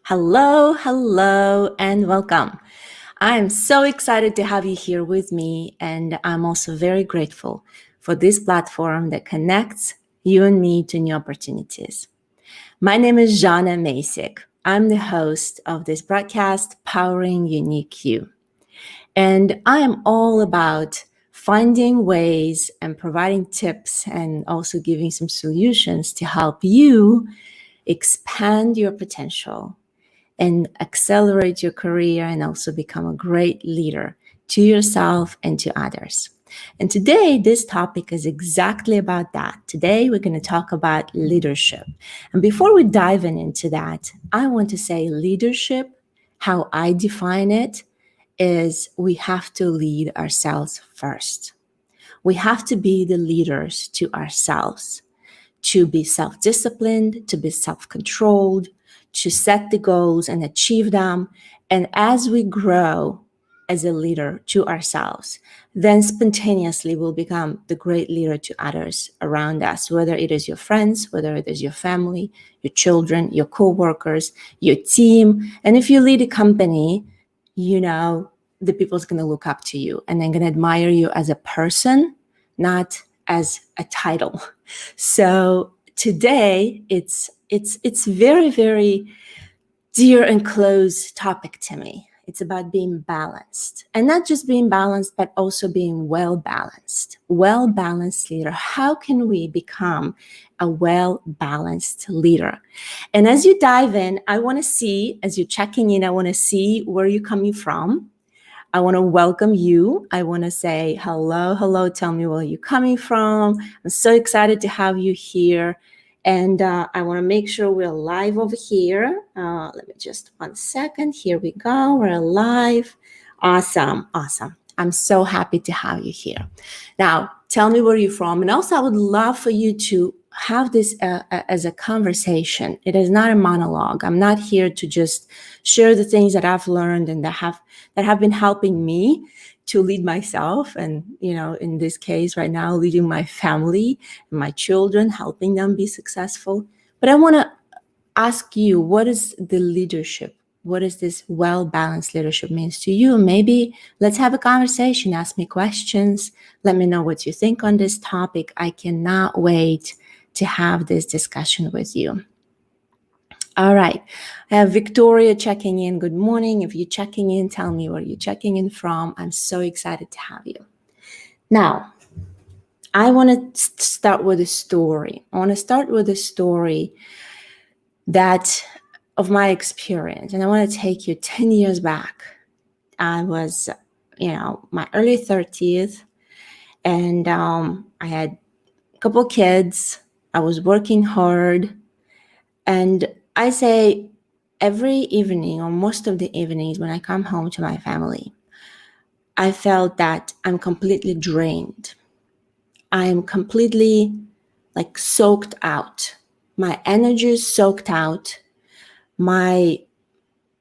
Hello, and welcome. I'm so excited to have you here with me, and I'm also very grateful for this platform that connects you and me to new opportunities. My name is Jana Masik. I'm the host of this broadcast, Powering Unique You. And I am all about finding ways and providing tips and also giving some solutions to help you expand your potential and accelerate your career and also become a great leader to yourself and to others. And today, this topic is exactly about that. Today, we're going to talk about leadership. And before we dive into that, I want to say leadership, how I define it, is we have to lead ourselves first. We have to be the leaders to ourselves, to be self-disciplined, to be self-controlled, to set the goals and achieve them. And as we grow as a leader to ourselves, then spontaneously we'll become the great leader to others around us, whether it is your friends, whether it is your family, your children, your co-workers, your team. And if you lead a company, the people's going to look up to you and they're going to admire you as a person, not as a title. So today it's very, very dear and close topic to me. It's about being balanced, and not just being balanced, but also being well-balanced leader. How can we become a well-balanced leader? And as you dive in, I want to see, as you're checking in, I want to see where you're coming from. I want to welcome you. I want to say hello. Tell me where you're coming from. I'm so excited to have you here. And I want to make sure we're live over here. Let me just 1 second. Here we go. We're live. Awesome. I'm so happy to have you here. Now, tell me where you're from. And also, I would love for you to have this as a conversation. It is not a monologue. I'm not here to just share the things that I've learned and that have been helping me to lead myself. And, in this case right now, leading my family and my children, helping them be successful. But I want to ask you, what is the leadership? What does this well-balanced leadership means to you? Maybe let's have a conversation. Ask me questions. Let me know what you think on this topic. I cannot wait to have this discussion with you. All right. I have Victoria checking in. Good morning. If you're checking in, tell me where you're checking in from. I'm so excited to have you. Now, I want to start with a story. I want to start with a story of my experience. And I want to take you 10 years back. I was, my early 30s. And I had a couple kids. I was working hard. And I say every evening or most of the evenings when I come home to my family, I felt that I'm completely drained. I am completely soaked out. My energy is soaked out. My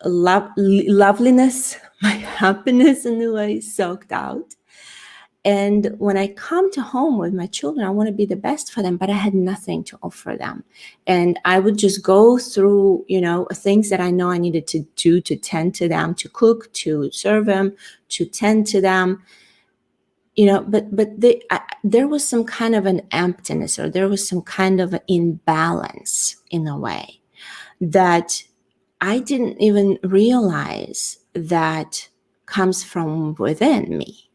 loveliness, my happiness in a way is soaked out. And when I come to home with my children, I want to be the best for them, but I had nothing to offer them. And I would just go through, things that I know I needed to do to tend to them, to cook, to serve them, to tend to them, but there was some kind of an emptiness, or there was some kind of an imbalance in a way that I didn't even realize that comes from within me.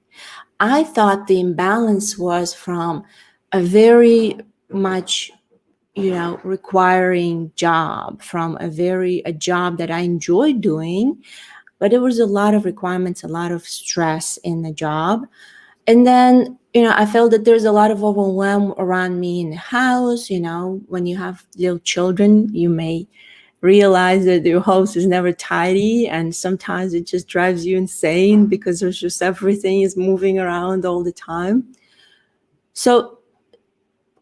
I thought the imbalance was from a very much, requiring job, from a job that I enjoyed doing, but there was a lot of requirements, a lot of stress in the job. And then, I felt that there's a lot of overwhelm around me in the house. When you have little children, you may realize that your house is never tidy, and sometimes it just drives you insane because there's just everything is moving around all the time. So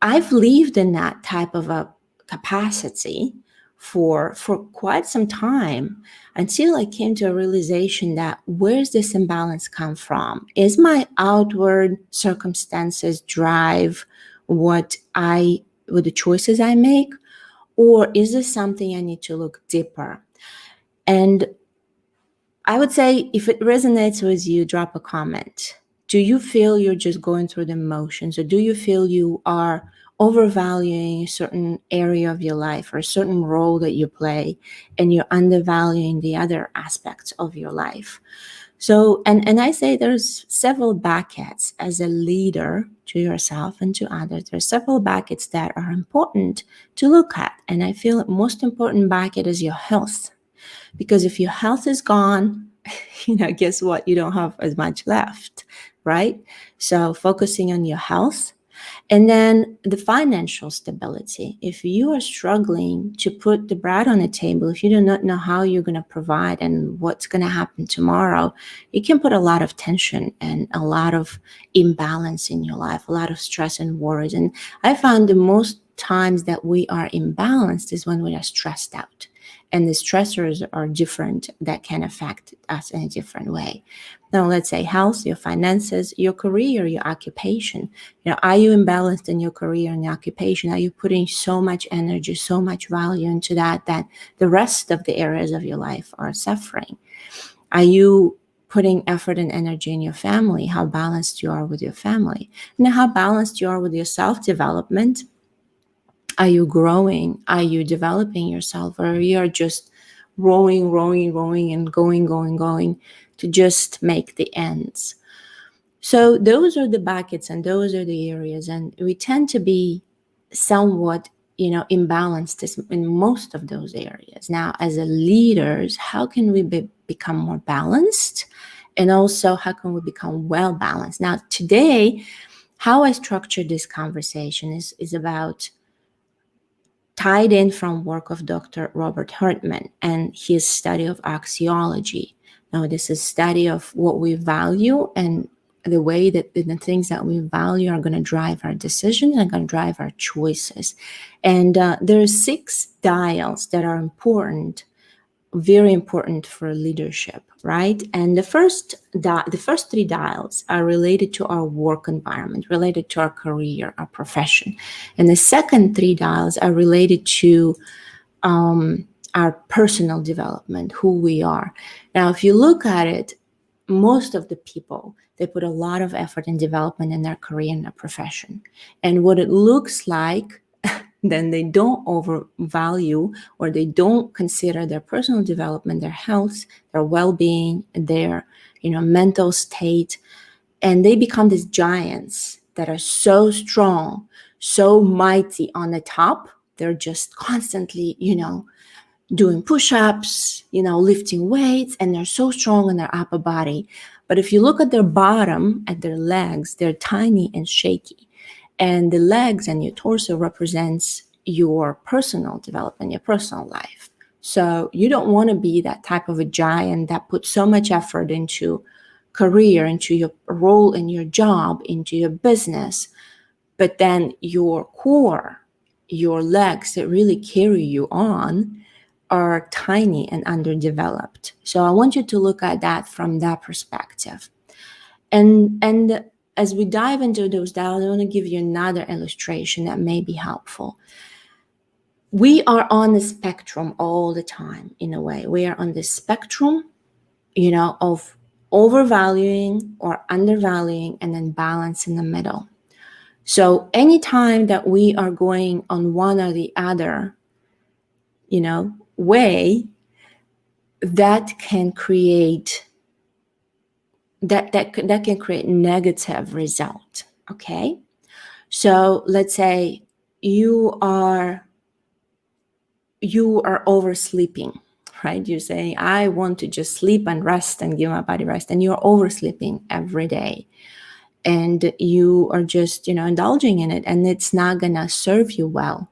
I've lived in that type of a capacity for quite some time, until I came to a realization that where's this imbalance come from? Is my outward circumstances drive with the choices I make? Or is this something I need to look deeper? And I would say if it resonates with you, drop a comment. Do you feel you're just going through the motions, or do you feel you are overvaluing a certain area of your life or a certain role that you play, and you're undervaluing the other aspects of your life? So, and I say there's several buckets as a leader to yourself and to others. There's several buckets that are important to look at. And I feel the most important bucket is your health. Because if your health is gone, guess what? You don't have as much left, right? So focusing on your health. And then the financial stability. If you are struggling to put the bread on the table, if you do not know how you're going to provide and what's going to happen tomorrow, it can put a lot of tension and a lot of imbalance in your life, a lot of stress and worries. And I found the most times that we are imbalanced is when we are stressed out. And the stressors are different that can affect us in a different way. Now, let's say health, your finances, your career, your occupation. Are you imbalanced in your career and your occupation? Are you putting so much energy, so much value into that the rest of the areas of your life are suffering? Are you putting effort and energy in your family? How balanced you are with your family? And how balanced you are with your self-development? Are you growing? Are you developing yourself? Or you are just rowing, and going to just make the ends? So those are the buckets and those are the areas. And we tend to be somewhat, imbalanced in most of those areas. Now, as a leaders, how can we become more balanced? And also, how can we become well balanced? Now, today, how I structure this conversation is about tied in from work of Dr. Robert Hartman and his study of axiology. Now, this is study of what we value and the way that the things that we value are going to drive our decisions and going to drive our choices. And there are 6 dials that are important, very important for leadership, right? And the first 3 dials are related to our work environment, related to our career, our profession. And the second 3 dials are related to our personal development, who we are. Now, if you look at it, most of the people, they put a lot of effort and development in their career and their profession. And what it looks like, then they don't overvalue or they don't consider their personal development, their health, their well-being, their mental state, and they become these giants that are so strong, so mighty on the top. They're just constantly, doing push-ups, lifting weights, and they're so strong in their upper body. But if you look at their bottom, at their legs, they're tiny and shaky. And the legs and your torso represents your personal development, your personal life. So you don't want to be that type of a giant that puts so much effort into career, into your role in your job, into your business, but then your core, your legs that really carry you on are tiny and underdeveloped. So I want you to look at that from that perspective. And as we dive into those dials, I want to give you another illustration that may be helpful. We are on the spectrum all the time, in a way. We are on the spectrum, of overvaluing or undervaluing, and then balance in the middle. So anytime that we are going on one or the other, way, that can create that can create negative result. Okay, so let's say you are oversleeping, right? You're saying, I want to just sleep and rest and give my body rest, and you're oversleeping every day, and you are just indulging in it, and it's not gonna serve you well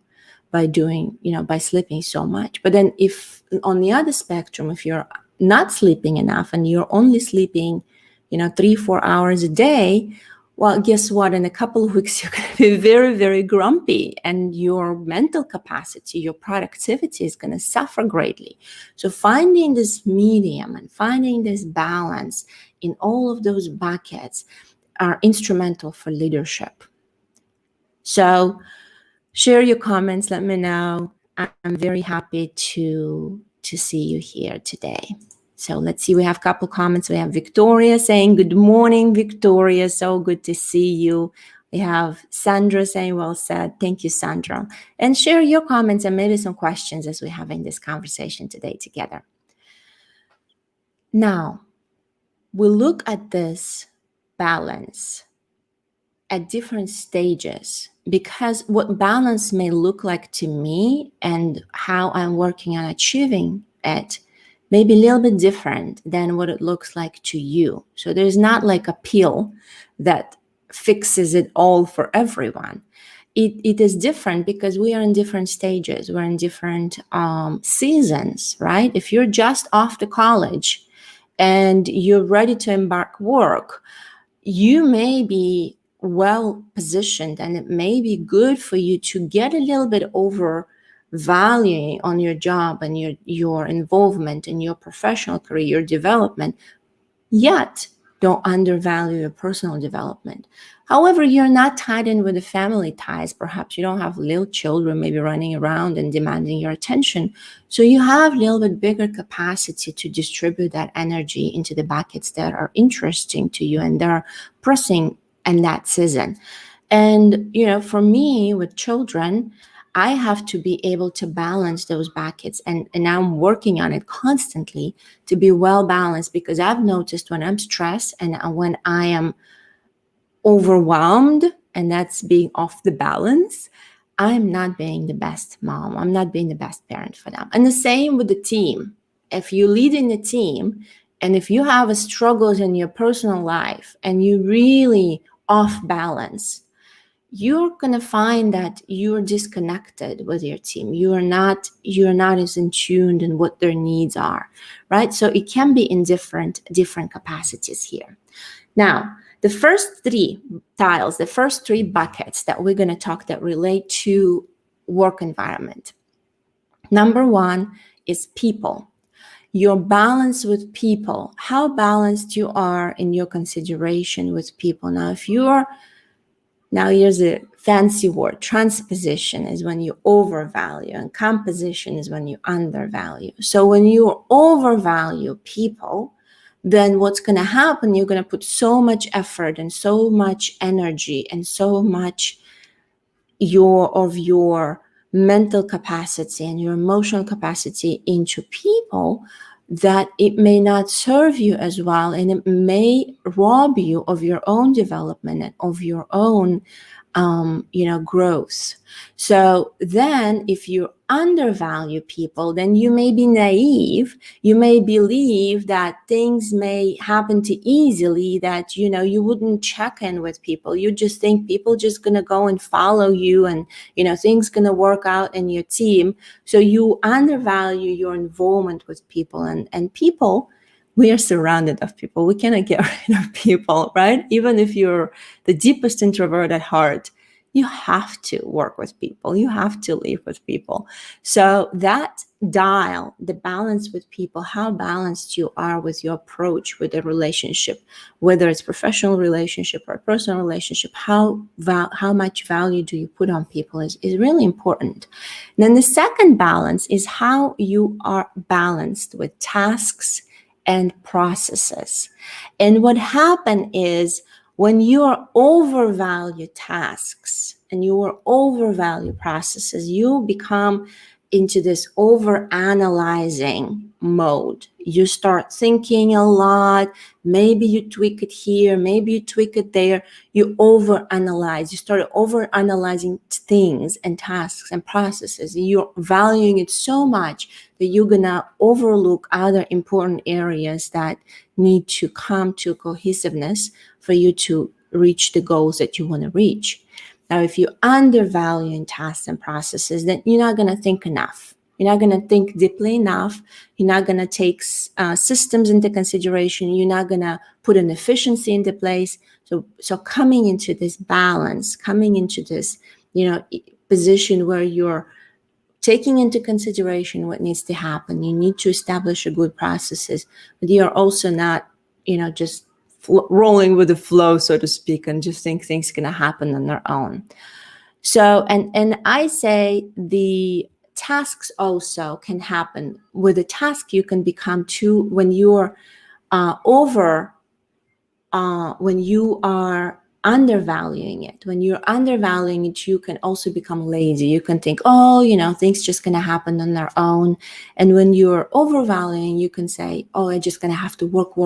by doing by sleeping so much. But then if on the other spectrum, if you're not sleeping enough and you're only sleeping 3-4 hours a day, well, guess what? In a couple of weeks, you're going to be very, very grumpy, and your mental capacity, your productivity is going to suffer greatly. So finding this medium and finding this balance in all of those buckets are instrumental for leadership. So share your comments. Let me know. I'm very happy to to see you here today. So let's see, we have a couple comments. We have Victoria saying, good morning, Victoria. So good to see you. We have Sandra saying, well said. Thank you, Sandra. And share your comments and maybe some questions as we're having this conversation today together. Now, we'll look at this balance at different stages, because what balance may look like to me and how I'm working on achieving it may be a little bit different than what it looks like to you. So there's not like a pill that fixes it all for everyone. It is different because we are in different stages. We're in different seasons, right? If you're just off to college and you're ready to embark work, you may be well positioned and it may be good for you to get a little bit over valuing on your job and your involvement in your professional career, your development, yet don't undervalue your personal development. However, you're not tied in with the family ties. Perhaps you don't have little children maybe running around and demanding your attention. So you have a little bit bigger capacity to distribute that energy into the buckets that are interesting to you and they're pressing in that season. And, for me with children, I have to be able to balance those buckets. And I'm working on it constantly to be well balanced, because I've noticed when I'm stressed and when I am overwhelmed, and that's being off the balance, I'm not being the best mom. I'm not being the best parent for them. And the same with the team. If you lead in a team and if you have a struggles in your personal life and you really off balance, you're going to find that you're disconnected with your team. You're not as in tune in what their needs are, right? So it can be in different capacities here. Now, the first three tiles, the first three buckets that we're going to talk that relate to work environment. Number one is people. Your balance with people, how balanced you are in your consideration with people. Now here's a fancy word. Transposition is when you overvalue, and composition is when you undervalue. So when you overvalue people, then what's going to happen, you're going to put so much effort and so much energy and so much of your mental capacity and your emotional capacity into people that it may not serve you as well, and it may rob you of your own development and of your own growth. So then if you undervalue people, then you may be naive. You may believe that things may happen to easily, that, you wouldn't check in with people. You just think people just going to go and follow you and, things going to work out in your team. So you undervalue your involvement with people, and people, we are surrounded of people. We cannot get rid of people, right? Even if you're the deepest introvert at heart, you have to work with people. You have to live with people. So that dial, the balance with people, how balanced you are with your approach with a relationship, whether it's professional relationship or personal relationship, how much value do you put on people is really important. And then the second balance is how you are balanced with tasks and processes. And what happened is, when you are overvalue tasks and you are overvalue processes, you become into this over-analyzing mode. You start thinking a lot. Maybe you tweak it here, maybe you tweak it there. You over-analyze. You start over-analyzing things and tasks and processes. You're valuing it so much that you're gonna overlook other important areas that need to come to cohesiveness for you to reach the goals that you want to reach. Now, if you undervalue in tasks and processes, then you're not going to think enough. You're not going to think deeply enough. You're not going to take systems into consideration. You're not going to put an efficiency into place. So coming into this balance, coming into this, position where you're taking into consideration what needs to happen. You need to establish a good processes, but you're also not, just rolling with the flow, so to speak, and just think things are going to happen on their own. So, and I say the tasks also can happen. With a task, you can become too, when you're when you are undervaluing it. When you're undervaluing it, you can also become lazy. You can think, oh, things just gonna happen on their own. And when you're overvaluing, you can say, oh, I'm just gonna have to work,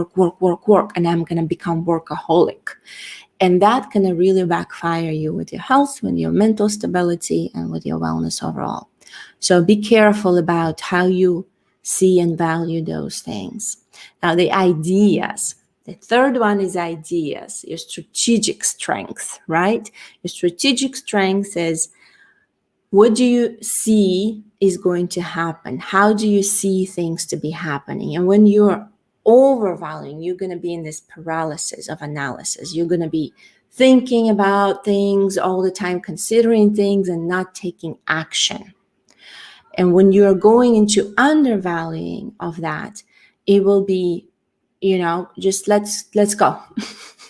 and I'm gonna become workaholic. And that can really backfire you with your health, with your mental stability, and with your wellness overall. So be careful about how you see and value those things. Now, the ideas. The third one is ideas, your strategic strength, right? Your strategic strength is, what do you see is going to happen? How do you see things to be happening? And when you're overvaluing, you're going to be in this paralysis of analysis. You're going to be thinking about things all the time, considering things and not taking action. And when you're going into undervaluing of that, it will be, just let's go.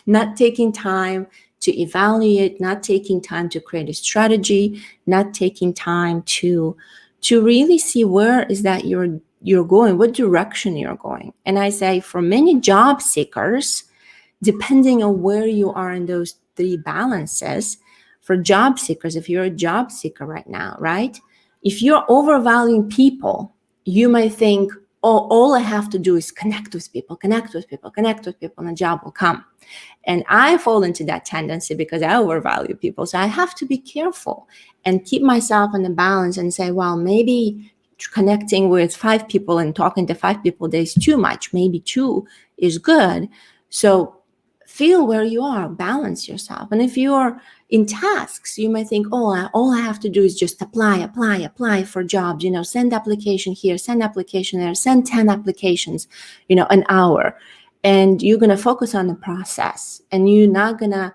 Not taking time to evaluate, not taking time to create a strategy, not taking time to really see where is that you're going, what direction you're going. And I say, for many job seekers, depending on where you are in those three balances, for job seekers, if you're a job seeker right now, right? If you're overvaluing people, you might think, oh, all I have to do is connect with people, and a job will come. And I fall into that tendency because I overvalue people. So I have to be careful and keep myself in the balance and say, well, maybe connecting with 5 people and talking to 5 people is too much. Maybe 2 is good. So feel where you are, balance yourself. And if you're in tasks, you might think, oh, all I have to do is just apply for jobs, send application here, send application there, send 10 applications, an hour. And you're going to focus on the process, and you're not going to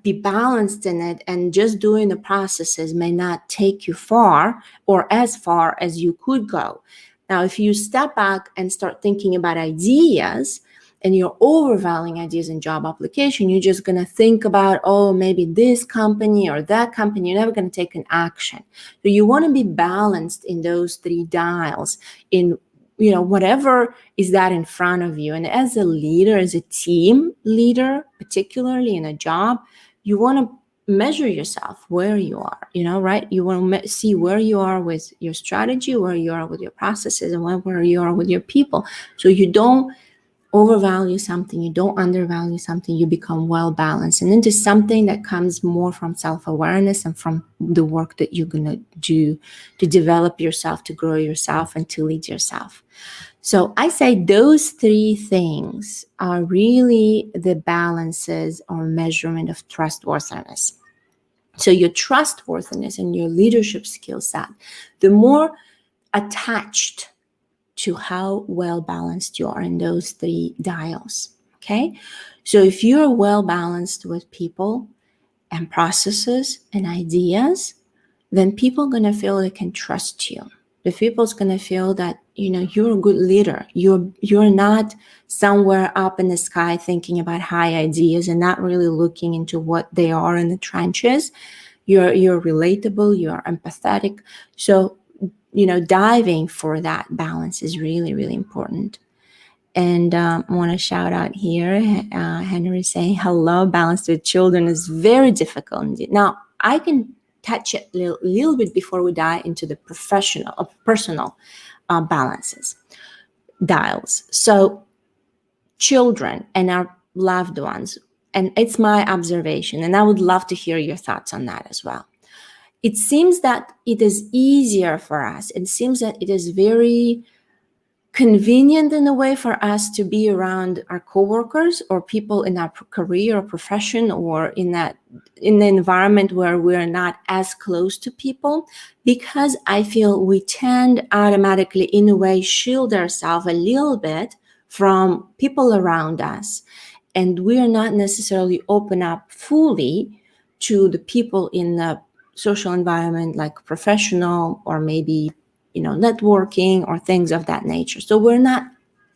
be balanced in it. And just doing the processes may not take you far, or as far as you could go. Now, if you step back and start thinking about ideas, and you're overvaluing ideas in job application, you're just going to think about, oh, maybe this company or that company. You're never going to take an action. So you want to be balanced in those 3 dials, in whatever is that in front of you. And as a leader, as a team leader, particularly in a job, you want to measure yourself where you are, right? You want to see where you are with your strategy, where you are with your processes, and where you are with your people. So you don't overvalue something, you don't undervalue something, you become well balanced. And into something that comes more from self-awareness and from the work that you're going to do to develop yourself, to grow yourself, and to lead yourself. So I say those 3 things are really the balances or measurement of trustworthiness. So your trustworthiness and your leadership skill set, the more attached to how well balanced you are in those 3 dials. Okay. So if you're well balanced with people and processes and ideas, then people are going to feel they can trust you. The people's going to feel that, you're a good leader. You're not somewhere up in the sky thinking about high ideas and not really looking into what they are in the trenches. You're relatable, you're empathetic. So diving for that balance is really, really important. And I want to shout out here, Henry saying, hello, balance with children is very difficult indeed. Now, I can touch it a little bit before we dive into the personal balances, dials. So children and our loved ones, and it's my observation, and I would love to hear your thoughts on that as well. It seems that it is easier for us. It seems that it is very convenient in a way for us to be around our coworkers or people in our career or profession, or in the environment where we're not as close to people, because I feel we tend automatically, in a way, shield ourselves a little bit from people around us, and we are not necessarily open up fully to the people in the social environment, like professional or maybe, networking or things of that nature. So we're not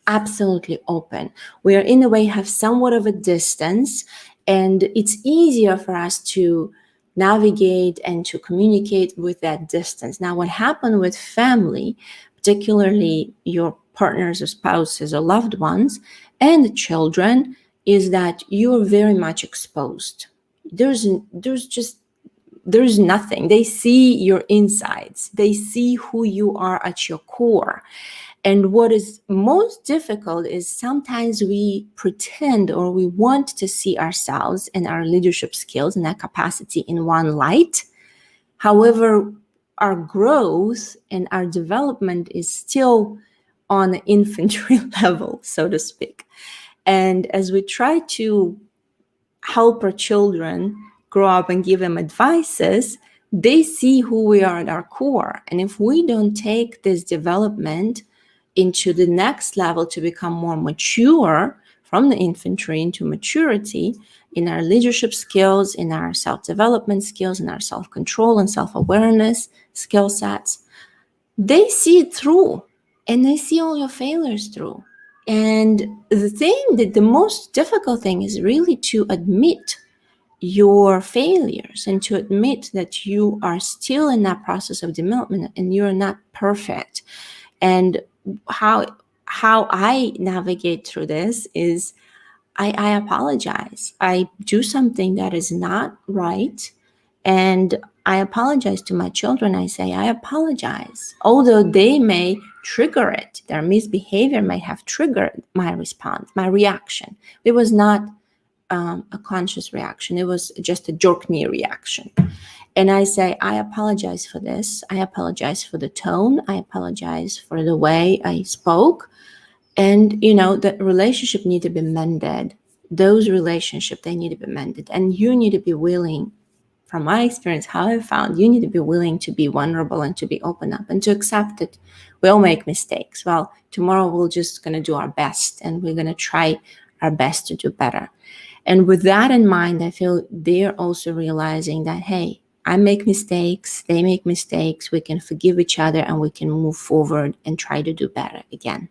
absolutely open. We are, in a way, have somewhat of a distance, and it's easier for us to navigate and to communicate with that distance. Now, what happened with family, particularly your partners or spouses or loved ones and children, is that you're very much exposed. There's nothing. They see your insides. They see who you are at your core. And what is most difficult is sometimes we pretend or we want to see ourselves and our leadership skills and that capacity in one light. However, our growth and our development is still on the infantry level, so to speak. And as we try to help our children grow up and give them advices, they see who we are at our core. And if we don't take this development into the next level to become more mature from the infantry into maturity in our leadership skills, in our self-development skills, in our self-control and self-awareness skill sets, they see it through and they see all your failures through. And the most difficult thing is really to admit your failures and to admit that you are still in that process of development and you're not perfect. And how I navigate through this is I apologize. I do something that is not right, and I apologize to my children. I say, I apologize. Although they may trigger it, their misbehavior may have triggered my response, my reaction. It was not a conscious reaction. It was just a jerk-knee reaction. And I say, I apologize for this. I apologize for the tone. I apologize for the way I spoke. And, the relationship need to be mended. Those relationships, they need to be mended. And you need to be willing, from my experience, how I found, you need to be willing to be vulnerable and to be open up and to accept it. We all make mistakes. Well, tomorrow we're just going to do our best and we're going to try our best to do better. And with that in mind, I feel they're also realizing that, hey, I make mistakes, they make mistakes, we can forgive each other and we can move forward and try to do better again.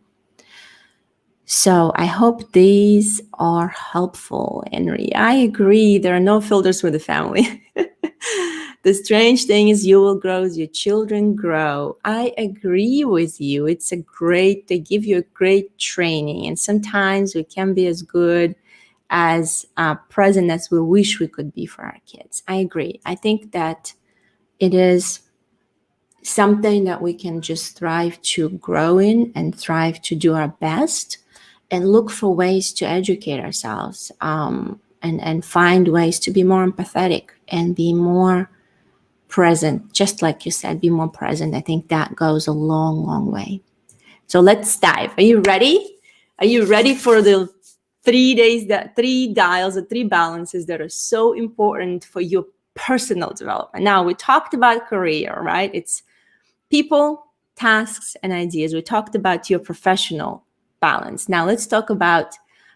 So I hope these are helpful, Henry. I agree, there are no filters with the family. The strange thing is you will grow as your children grow. I agree with you. They give you a great training. And sometimes we can be as good as present as we wish we could be for our kids. I agree. I think that it is something that we can just thrive to grow in and thrive to do our best and look for ways to educate ourselves and find ways to be more empathetic and be more present. Just like you said, be more present. I think that goes a long, long way. So let's dive. Are you ready? Are you ready for the 3 days, that 3 dials, the 3 balances that are so important for your personal development? Now, we talked about career, right? It's people, tasks, and ideas. We talked about your professional balance. Now, let's talk about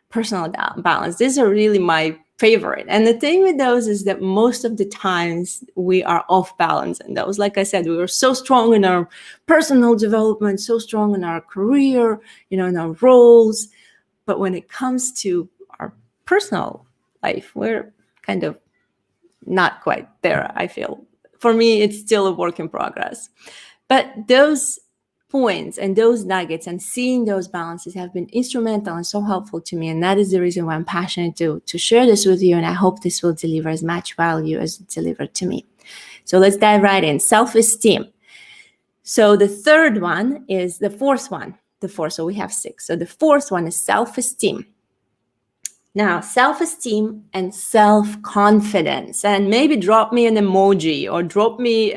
personal balance. These are really my favorite. And the thing with those is that most of the times we are off balance in those. Like I said, we were so strong in our personal development, so strong in our career, in our roles. But when it comes to our personal life, we're kind of not quite there, I feel. For me, it's still a work in progress. But those points and those nuggets and seeing those balances have been instrumental and so helpful to me. And that is the reason why I'm passionate to share this with you. And I hope this will deliver as much value as it delivered to me. So let's dive right in. Self-esteem. So the fourth one. So we have 6. So the fourth one is self-esteem. Now, self-esteem and self-confidence, and maybe drop me an emoji or drop me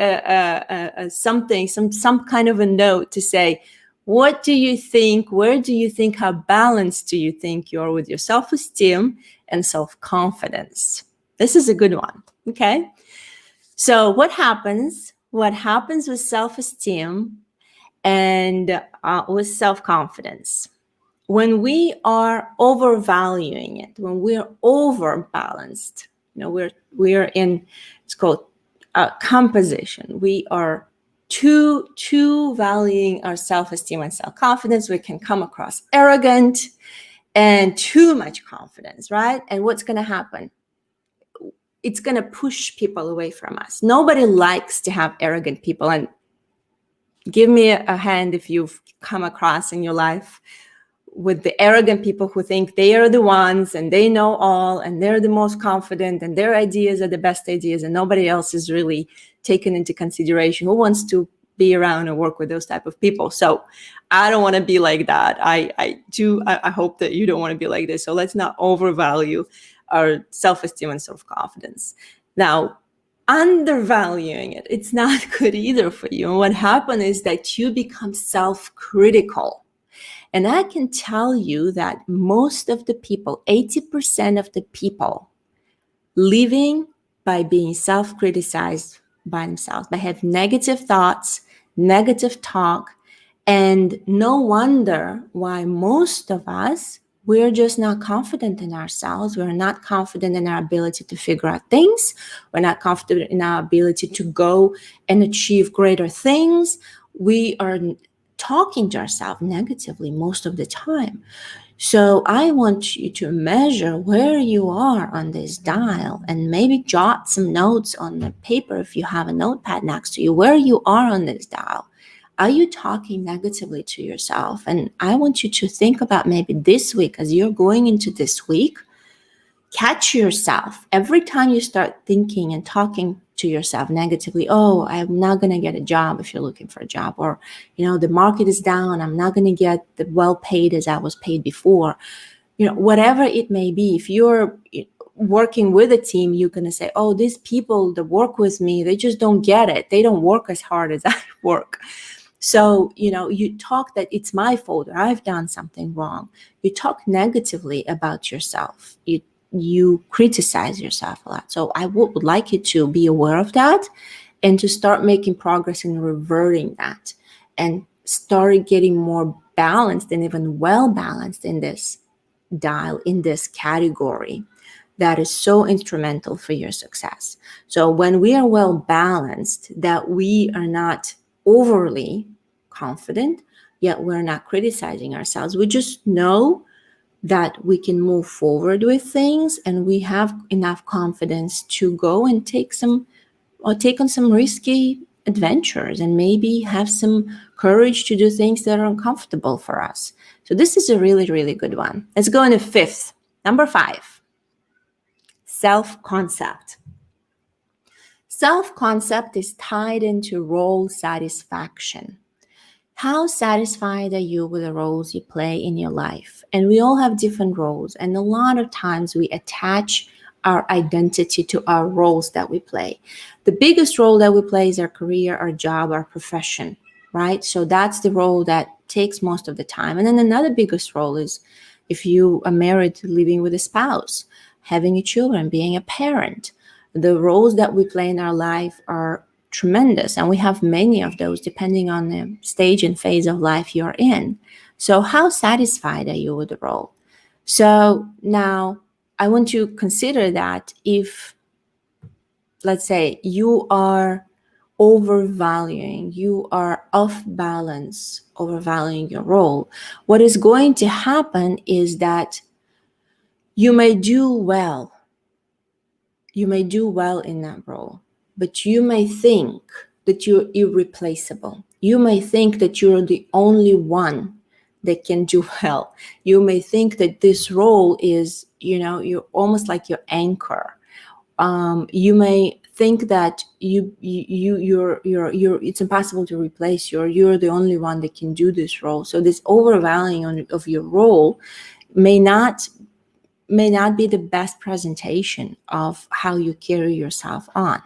something, some kind of a note to say, what do you think? Where do you think? How balanced do you think you are with your self-esteem and self-confidence? This is a good one. Okay. So what happens? What happens with self-esteem and with self-confidence? When we are overvaluing it, when we're overbalanced, we're in, it's called composition. We are too valuing our self-esteem and self-confidence. We can come across arrogant and too much confidence, right? And what's going to happen? it's going to push people away from us. Nobody likes to have arrogant people. And give me a hand if you've come across in your life with the arrogant people who think they are the ones and they know all and they're the most confident and their ideas are the best ideas and nobody else is really taken into consideration. Who wants to be around and work with those type of people? So I don't want to be like that. I hope that you don't want to be like this. So let's not overvalue our self-esteem and self-confidence. Now, undervaluing it, it's not good either for you. And what happens is that you become self-critical. And I can tell you that most of the people, 80% of the people living by being self-criticized by themselves, by having negative thoughts, negative talk, and no wonder why most of us, we're just not confident in ourselves. We're not confident in our ability to figure out things. We're not confident in our ability to go and achieve greater things. We are talking to ourselves negatively most of the time. So I want you to measure where you are on this dial and maybe jot some notes on the paper if you have a notepad next to you, where you are on this dial. Are you talking negatively to yourself? And I want you to think about maybe this week, as you're going into this week, catch yourself every time you start thinking and talking to yourself negatively. Oh, I'm not going to get a job if you're looking for a job, or, the market is down. I'm not going to get the well paid as I was paid before. Whatever it may be, if you're working with a team, you're going to say, oh, these people that work with me, they just don't get it. They don't work as hard as I work. So, you talk that it's my fault or I've done something wrong. You talk negatively about yourself. You criticize yourself a lot. So I would like you to be aware of that and to start making progress in reverting that and start getting more balanced and even well balanced in this dial, in this category that is so instrumental for your success. So when we are well balanced, that we are not overly confident, yet we're not criticizing ourselves. We just know that we can move forward with things and we have enough confidence to go and take on some risky adventures and maybe have some courage to do things that are uncomfortable for us. So this is a really, really good one. Let's go into fifth. Number 5, self-concept. Self-concept is tied into role satisfaction. How satisfied are you with the roles you play in your life? And we all have different roles. And a lot of times we attach our identity to our roles that we play. The biggest role that we play is our career, our job, our profession, right? So that's the role that takes most of the time. And then another biggest role is if you are married, living with a spouse, having children, being a parent. The roles that we play in our life are tremendous, and we have many of those depending on the stage and phase of life you're in. So how satisfied are you with the role? So now I want to consider that if, let's say, you are overvaluing, you are off balance, overvaluing your role, what is going to happen is that you may do well. You may do well in that role, but you may think that you're irreplaceable. You may think that you're the only one that can do well. You may think that this role is, you're almost like your anchor. You may think that you're it's impossible to replace you, or you're the only one that can do this role. So this overvaluing of your role may not be the best presentation of how you carry yourself on.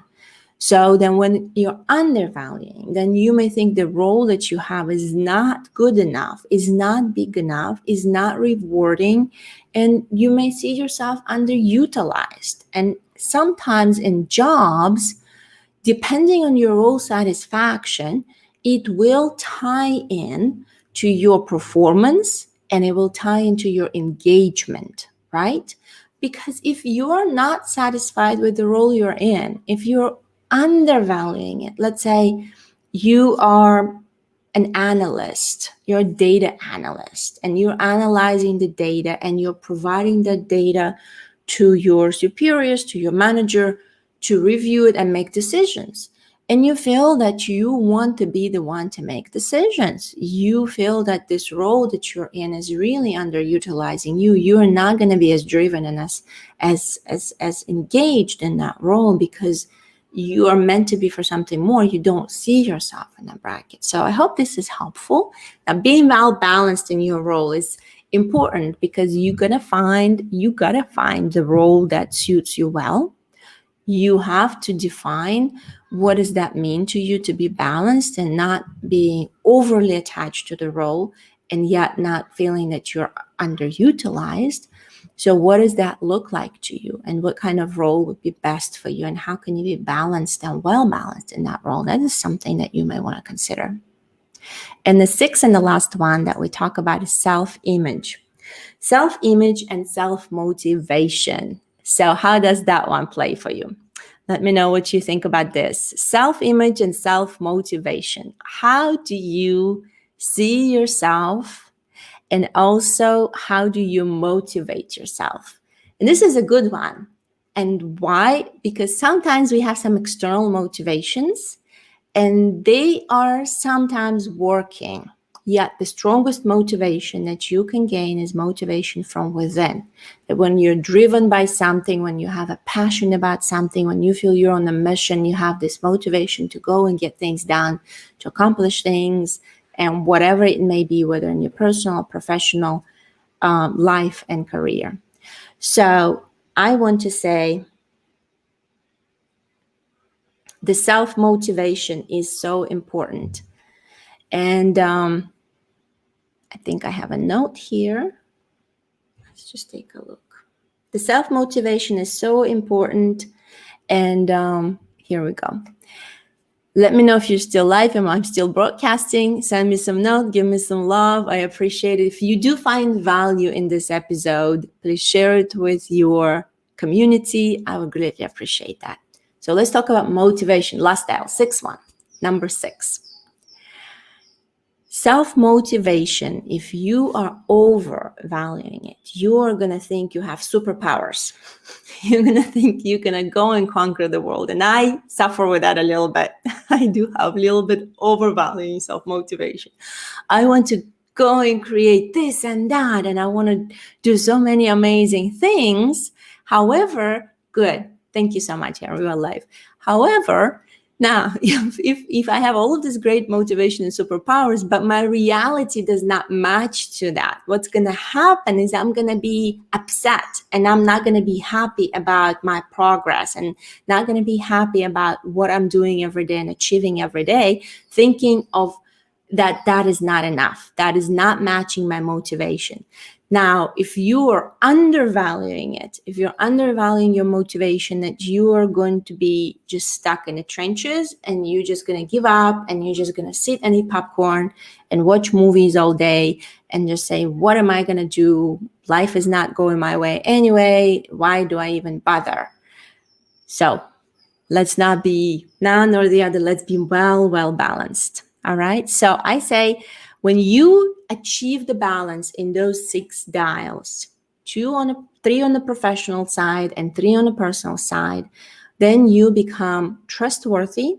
So then when you're undervaluing, then you may think the role that you have is not good enough, is not big enough, is not rewarding, and you may see yourself underutilized. And sometimes in jobs, depending on your role satisfaction, it will tie in to your performance and it will tie into your engagement, right? Because if you're not satisfied with the role you're in, if you're undervaluing it, let's say you are an analyst, you're a data analyst, and you're analyzing the data and you're providing the data to your superiors, to your manager, to review it and make decisions. And you feel that you want to be the one to make decisions. You feel that this role that you're in is really underutilizing you. You're not going to be as driven and as engaged in that role because you are meant to be for something more. You don't see yourself in that bracket. So I hope this is helpful. Now, being well balanced in your role is important because you gotta find the role that suits you well. You have to define what does that mean to you to be balanced and not being overly attached to the role and yet not feeling that you're underutilized. So what does that look like to you, and what kind of role would be best for you, and how can you be balanced and well balanced in that role? That is something that you may want to consider. And the sixth and the last one that we talk about is self-image. Self-image and self-motivation. So how does that one play for you? Let me know what you think about this. Self-image and self-motivation. How do you see yourself? And also, how do you motivate yourself? And this is a good one. And why? Because sometimes we have some external motivations and they are sometimes working. Yet the strongest motivation that you can gain is motivation from within. That when you're driven by something, when you have a passion about something, when you feel you're on a mission, you have this motivation to go and get things done, to accomplish things, and whatever it may be, whether in your personal or professional life and career. So I want to say the self-motivation is so important. And I think I have a note here. Let's just take a look. The self-motivation is so important. And here we go. Let me know if you're still live and I'm still broadcasting. Send me some notes, give me some love. I appreciate it. If you do find value in this episode, please share it with your community. I would greatly appreciate that. So let's talk about motivation. Last dial, 6-1, number 6. Self-motivation, if you are overvaluing it, you are going to think you have superpowers. You're going to think you're going to go and conquer the world. And I suffer with that a little bit. I do have a little bit overvaluing self-motivation. I want to go and create this and that, and I want to do so many amazing things. However, good. Thank you so much, Henry. We're live. However, now, if I have all of this great motivation and superpowers, but my reality does not match to that, what's going to happen is I'm going to be upset and I'm not going to be happy about my progress and not going to be happy about what I'm doing every day and achieving every day, thinking of that is not enough. That is not matching my motivation. Now, if you are undervaluing it, if you're undervaluing your motivation, that you are going to be just stuck in the trenches and you're just going to give up and you're just going to sit and eat popcorn and watch movies all day and just say, what am I going to do? Life is not going my way anyway. Why do I even bother? So let's not be none nor the other. Let's be well balanced. All right. So I say, when you achieve the balance in those 6 dials, 3 on the professional side and 3 on the personal side, then you become trustworthy.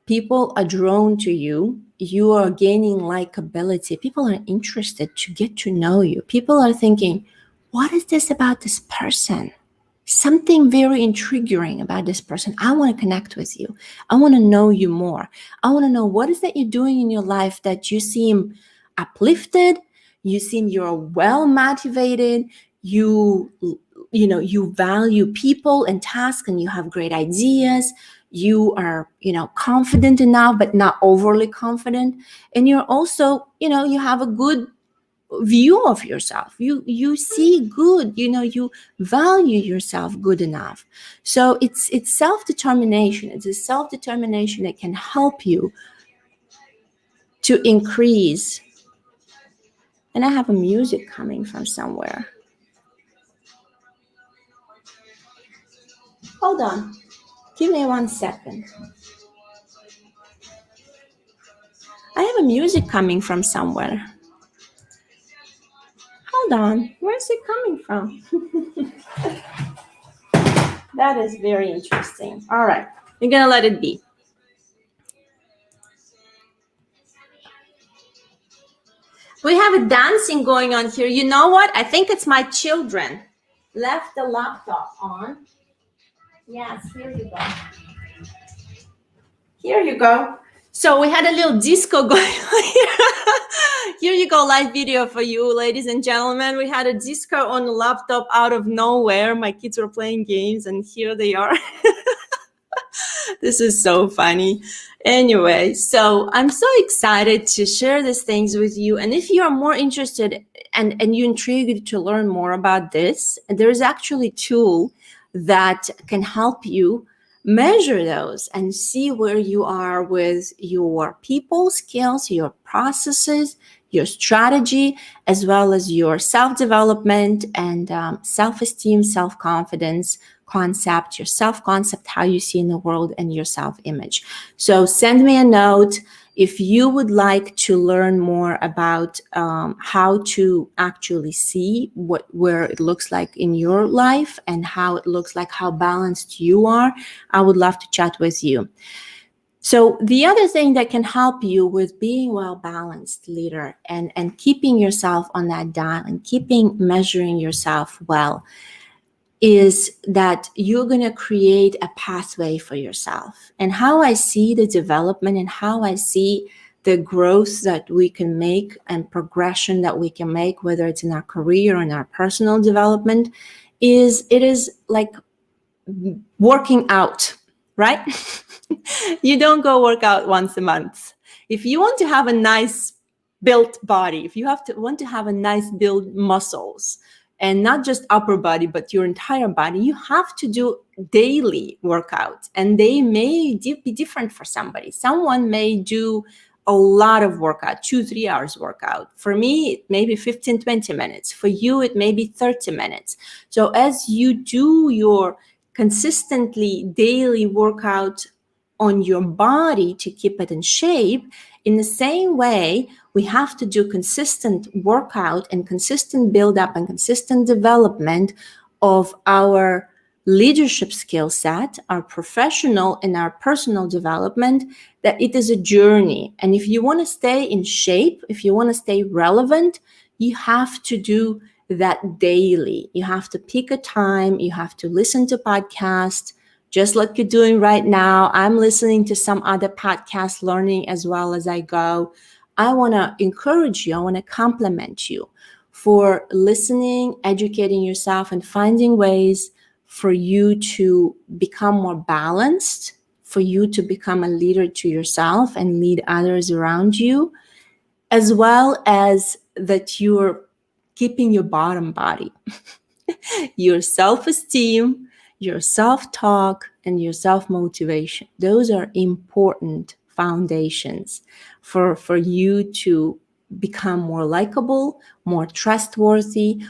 People are drawn to you. You are gaining likability. People are interested to get to know you. People are thinking, what is this about this person? Something very intriguing about this person. I want to connect with you. I want to know you more. I want to know what is that you're doing in your life that you seem uplifted, you seem you're well motivated, you value people and tasks, and you have great ideas. You are, confident enough, but not overly confident. And you're also, you have a good view of yourself. You see good, you value yourself good enough. So it's self-determination. It's a self-determination that can help you to increase. And I have a music coming from somewhere. Hold on, give me 1 second. I have a music coming from somewhere. Hold on. Where's it coming from? That is very interesting. All right. We're going to let it be. We have a dancing going on here. You know what? I think it's my children. Left the laptop on. Yes, here you go. Here you go. So we had a little disco going on here. Here you go, live video for you, ladies and gentlemen. We had a disco on the laptop out of nowhere. My kids were playing games, and here they are. This is so funny. Anyway, so I'm so excited to share these things with you. And if you are more interested and you're intrigued to learn more about this, there's actually a tool that can help you measure those and see where you are with your people skills, your processes, your strategy, as well as your self-development and self-esteem, self-confidence concept, your self-concept, how you see in the world, and your self-image. So send me a note if you would like to learn more about how to actually see where it looks like in your life and how it looks like, how balanced you are. I would love to chat with you. So the other thing that can help you with being well-balanced leader and keeping yourself on that dial and measuring yourself well is that you're going to create a pathway for yourself. And how I see the development and how I see the growth that we can make and progression that we can make, whether it's in our career or in our personal development, it is like working out, right? You don't go work out once a month. If you want to have a nice built body, if you want to have a nice built muscles, and not just upper body, but your entire body, you have to do daily workouts. And they may be different for somebody. Someone may do a lot of workout, 2-3 hours workout. For me, it may be 15-20 minutes. For you, it may be 30 minutes. So as you do your consistently daily workout on your body to keep it in shape, in the same way, we have to do consistent workout and consistent build up and consistent development of our leadership skill set, our professional and our personal development, that it is a journey. And if you want to stay in shape, if you want to stay relevant, you have to do that daily. You have to pick a time, you have to listen to podcasts, just like you're doing right now. I'm listening to some other podcasts, learning as well as I go. I want to encourage you, I want to compliment you for listening, educating yourself, and finding ways for you to become more balanced, for you to become a leader to yourself and lead others around you, as well as that you're keeping your bottom body, your self-esteem, your self-talk, and your self-motivation. Those are important foundations for you to become more likable, more trustworthy,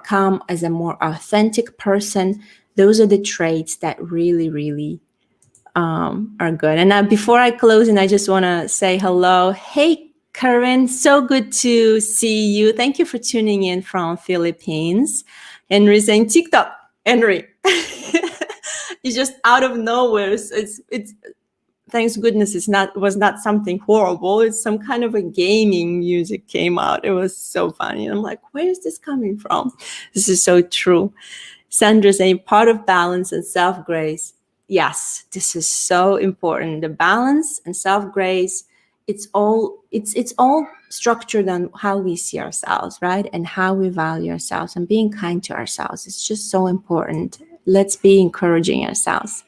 come as a more authentic person. Those are the traits that really, really are good. And now, before I close, and I just want to say hello. Hey, Karen, so good to see you. Thank you for tuning in from Philippines. Henry saying TikTok. Henry, it's just out of nowhere. It's thanks goodness was not something horrible. It's some kind of a gaming music came out. It was so funny. And I'm like, where is this coming from? This is so true. Sandra saying part of balance and self-grace. Yes, this is so important. The balance and self-grace, it's all structured on how we see ourselves, right? And how we value ourselves and being kind to ourselves. It's just so important. Let's be encouraging ourselves.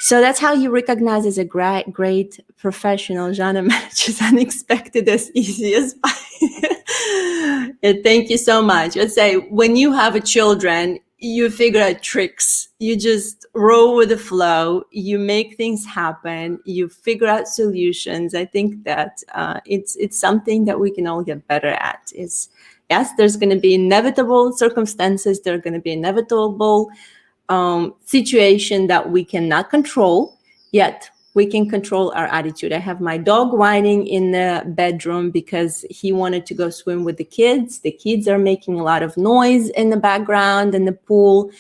So that's how you recognize as a great professional. Jana manages unexpected as easy as pie. Thank you so much. Let's say when you have a children, you figure out tricks. You just roll with the flow. You make things happen. You figure out solutions. I think that it's something that we can all get better at. Yes, there's going to be inevitable circumstances. There are going to be inevitable situation that we cannot control, yet we can control our attitude. I have my dog whining in the bedroom because he wanted to go swim with the kids. The kids are making a lot of noise in the background in the pool.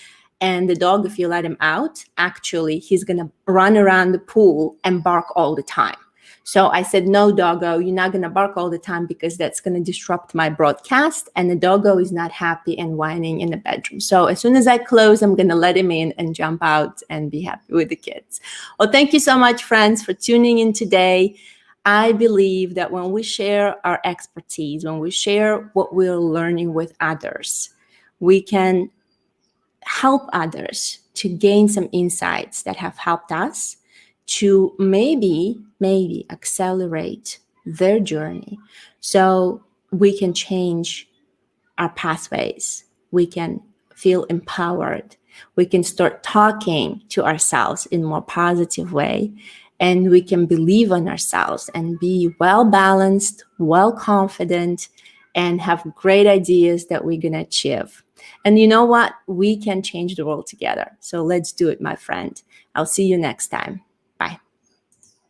And the dog, if you let him out, actually, he's going to run around the pool and bark all the time. So I said, no, doggo, you're not going to bark all the time because that's going to disrupt my broadcast. And the doggo is not happy and whining in the bedroom. So as soon as I close, I'm going to let him in and jump out and be happy with the kids. Well, thank you so much, friends, for tuning in today. I believe that when we share our expertise, when we share what we're learning with others, we can help others to gain some insights that have helped us to maybe accelerate their journey so we can change our pathways. We can feel empowered. We can start talking to ourselves in a more positive way, and we can believe in ourselves and be well-balanced, well-confident, and have great ideas that we're going to achieve. And you know what? We can change the world together. So let's do it, my friend. I'll see you next time.